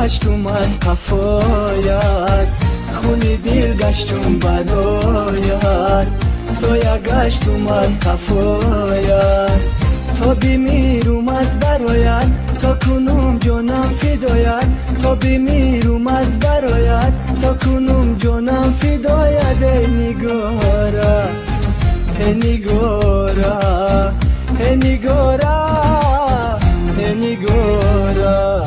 گشتم از قفایت، خونی دل گشتم برایت، سایه گشتم از قفایت. تا بمیرم از برایت، تا کنم جانم فدایت، تا بمیرم از برایت، تا کنم جانم فدایت. ای نگارا ای نگارا ای نگارا ای نگارا.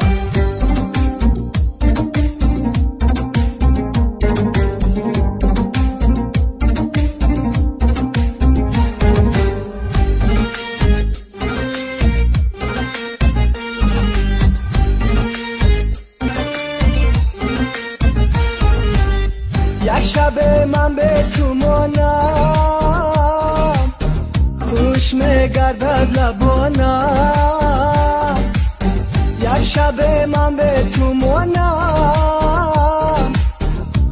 یک شب من به تو مانم، خوش میگردد لبانم. یک شب من به تو مانم،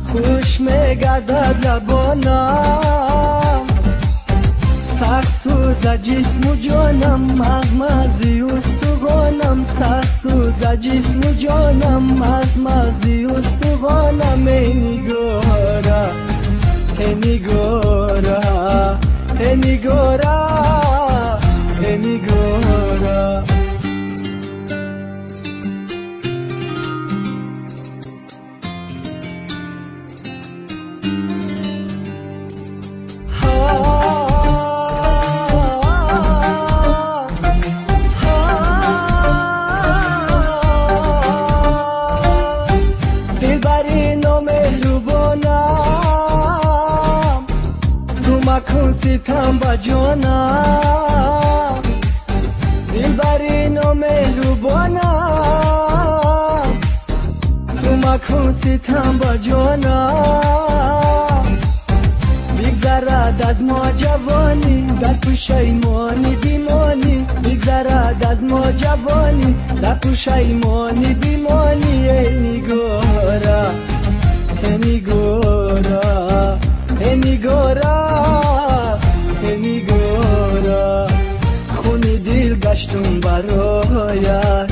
خوش میگردد لبانم. سخت سوز جسم و جانم، مغزی استخوانم. سخت سوز جسم و جانم، مغزی استخوانم. ای نگارا ای نگارا ای نگارا ای نگارا. کن ستم با جانم، دلبری نامهربانم. تو مکن ستم با جانم، بگذرد از ما جوانی، در پشیمانی بیمانی. بگذرد از ما جوانی، در پشیمانی بیمانی. ای نگارا ای نگارا ای نگارا ای نگارا. خونی دل گشتم برایت،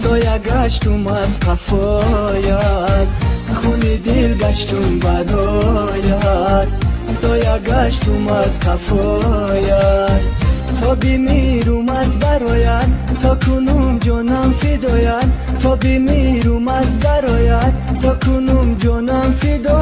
سایه گشتم از قفایت. خونی دل گشتم برایت، سایه گشتم از قفایت. تا بمیرم از برایت، تا کنم جانم فدایت. تا بمیرم از برایت، تا کنم جانم فدایت.